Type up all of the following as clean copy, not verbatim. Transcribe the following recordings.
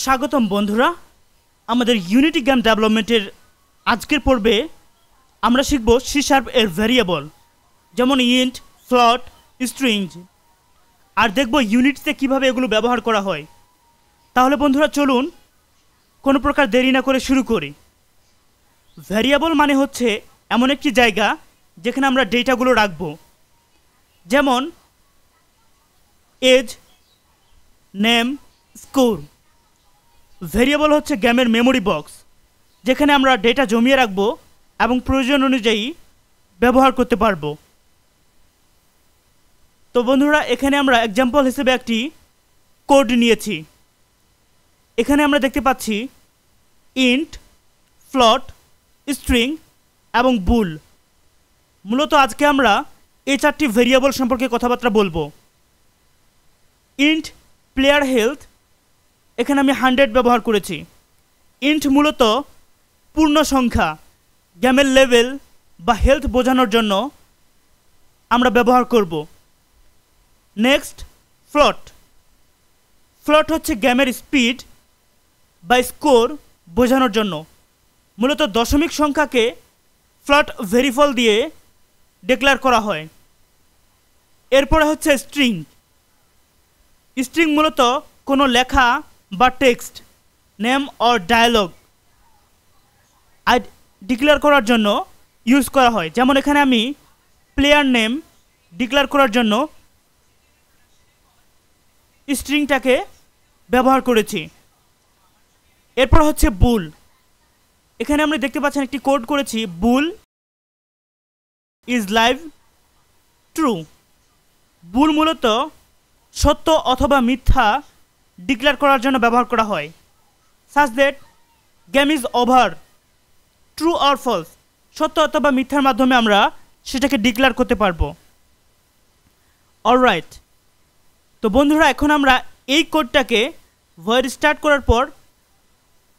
স্বাগতম বন্ধুরা আমাদের ইউনিটি গেম ডেভেলপমেন্টের আজকের পর্বে আমরা শিখব সি শার্প এর ভেরিয়েবল যেমন ইন্ট, ফ্লোট, স্ট্রিং আর দেখব ইউনিটিতে কিভাবে এগুলো ব্যবহার করা হয়। তাহলে বন্ধুরা চলুন কোনো প্রকার দেরি না করে শুরু করি। ভেরিয়েবল মানে হচ্ছে এমন একটি জায়গা যেখানে আমরা ডেটাগুলো রাখব, যেমন এজ, নেম, স্কোর। ভেরিয়েবল হচ্ছে গেমের মেমোরি বক্স যেখানে আমরা ডেটা জমিয়ে রাখব এবং প্রয়োজন অনুযায়ী ব্যবহার করতে পারব। তো বন্ধুরা এখানে আমরা এক্সাম্পল হিসেবে একটি কোড নিয়েছি। এখানে আমরা দেখতে পাচ্ছি ইন্ট, ফ্লোট, স্ট্রিং এবং বুল। মূলত আজকে আমরা এই চারটি ভেরিয়েবল সম্পর্কে কথাবার্তা বলবো। ইন্ট প্লেয়ার হেলথ, এখানে আমি 100 ব্যবহার করেছি। ইন্ট মূলত পূর্ণ সংখ্যা, গেমের লেভেল বা হেলথ বোঝানোর জন্য আমরা ব্যবহার করব। Next float. ফ্লোট হচ্ছে গেমের স্পিড বা স্কোর বোঝানোর জন্য। মূলত দশমিক সংখ্যাকে ফ্লোট ভেরিয়েবল দিয়ে ডিক্লেয়ার করা হয়। এরপরে হচ্ছে স্ট্রিং। স্ট্রিং মূলত কোনো লেখা বা text, name or dialogue declare করার জন্য ইউজ করা হয়। যেমন এখানে আমি প্লেয়ার নেম ডিক্লেয়ার করার জন্য স্ট্রিংটাকে ব্যবহার করেছি। এরপর হচ্ছে বুল। এখানে আমরা দেখতে পাচ্ছেন একটি কোড করেছি, বুল ইজ লাইভ ট্রু। বুল মূলত সত্য অথবা মিথ্যা ডিক্লেয়ার করার জন্য ব্যবহার করা হয়। Such that game is over, true or false, সত্য অথবা মিথ্যার মাধ্যমে আমরা সেটাকে ডিক্লেয়ার করতে পারবো। অলরাইট, তো বন্ধুরা এখন আমরা এই কোডটাকে ভয়েড স্টার্ট করার পর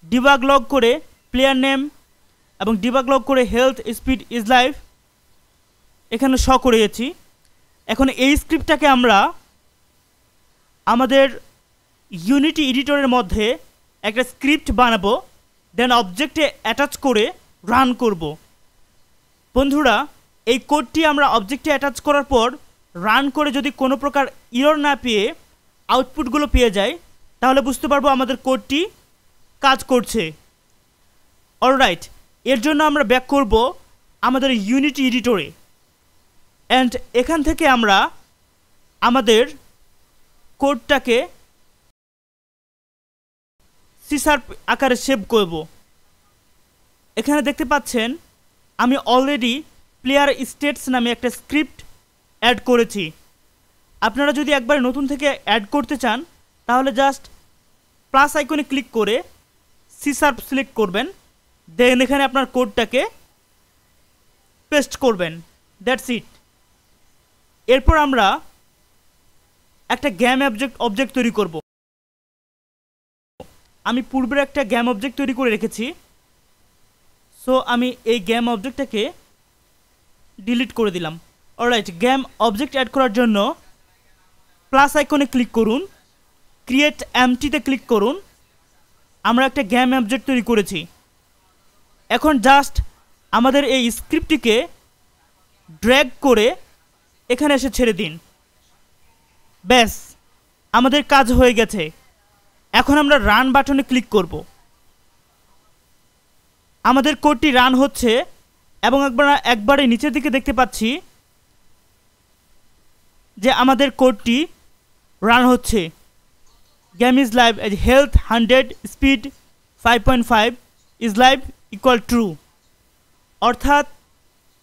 ডিবাগ লগ করে প্লেয়ার নেম এবং ডিবাগ লগ করে হেলথ, স্পিড, ইজ লাইফ এখানে শো করিয়েছি। এখন এই স্ক্রিপ্টটাকে আমরা আমাদের ইউনিটি এডিটরের মধ্যে একটা স্ক্রিপ্ট বানাবো, দেন অবজেক্টে অ্যাটাচ করে রান করব। বন্ধুরা এই কোডটি আমরা অবজেক্টে অ্যাটাচ করার পর রান করে যদি কোনো প্রকার এরর না পেয়ে আউটপুটগুলো পেয়ে যায় তাহলে বুঝতে পারবো আমাদের কোডটি কাজ করছে। অলরাইট, এর জন্য আমরা ব্যাক করব আমাদের ইউনিটি এডিটরে অ্যান্ড এখান থেকে আমরা আমাদের কোডটাকে সি শার্প আকারে সেভ করব। এখানে দেখতে পাচ্ছেন আমি অলরেডি প্লেয়ার স্টেটস নামে একটা স্ক্রিপ্ট অ্যাড করেছি। আপনারা যদি একবার নতুন থেকে অ্যাড করতে চান তাহলে জাস্ট প্লাস আইকনে ক্লিক করে সি শার্প সিলেক্ট করবেন, দেন এখানে আপনার কোডটাকে পেস্ট করবেন, দ্যাটস ইট। এরপর আমরা একটা গেম অবজেক্ট তৈরি করব। আমি পূর্বের একটা গেম অবজেক্ট তৈরি করে রেখেছি, সো আমি এই গেম অবজেক্টটাকে ডিলিট করে দিলাম। অলরাইট, গেম অবজেক্ট অ্যাড করার জন্য প্লাস আইকনে ক্লিক করুন, ক্রিয়েট এমটিতে ক্লিক করুন। আমরা একটা গেম অবজেক্ট তৈরি করেছি। এখন জাস্ট আমাদের এই স্ক্রিপ্টটিকে ড্র্যাগ করে এখানে এসে ছেড়ে দিন। ব্যাস, আমাদের কাজ হয়ে গেছে। এখন আমরা রান বাটনে ক্লিক করব। আমাদের কোডটি রান হচ্ছে এবং একবারে নিচের দিকে দেখতে পাচ্ছি যে আমাদের কোডটি রান হচ্ছে। Game is live, health 100, speed 5.5, is live equal true. অর্থাৎ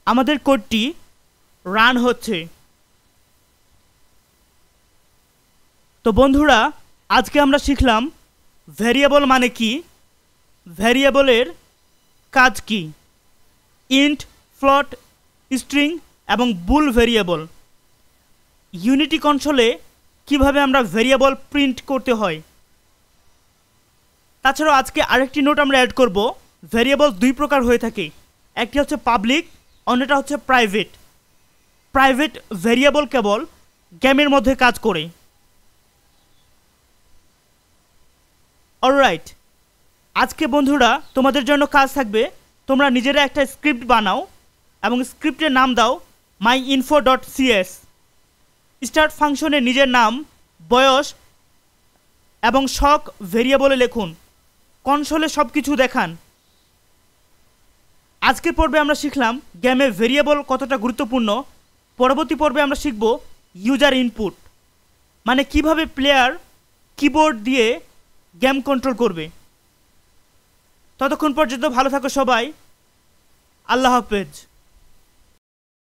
আমাদের কোডটি রান হচ্ছে। তো বন্ধুরা আজকে আমরা শিখলাম ভেরিয়েবল মানে কি, ভেরিয়েবলের কাজ কি, ইন্ট, ফ্লোট, স্ট্রিং এবং বুল ভেরিয়েবল। ইউনিটি কনসোলে কিভাবে আমরা ভেরিয়েবল প্রিন্ট করতে হয়। তাছাড়াও আজকে আরেকটি নোট আমরা অ্যাড করব। ভেরিয়েবল দুই প্রকার হয়ে থাকে, একটি হচ্ছে পাবলিক, অন্যটা হচ্ছে প্রাইভেট। প্রাইভেট ভেরিয়েবল কেবল গেমের মধ্যে কাজ করে। অলরাইট, আজকে বন্ধুরা তোমাদের জন্য কাজ থাকবে, তোমরা নিজেরা একটা স্ক্রিপ্ট বানাও এবং স্ক্রিপ্টের নাম দাও myinfo.cs। স্টার্ট ফাংশনে নিজের নাম, বয়স এবং শখ ভেরিয়েবলে লিখুন। কনসোলে সব কিছু দেখান। আজকের পর্বে আমরা শিখলাম গেমে ভেরিয়েবল কতটা গুরুত্বপূর্ণ। পরবর্তী পর্বে আমরা শিখব ইউজার ইনপুট, মানে কিভাবে প্লেয়ার কিবোর্ড দিয়ে গেম কন্ট্রোল করবে। ততক্ষণ পর্যন্ত ভালো থাকো সবাই। আল্লাহ হাফেজ।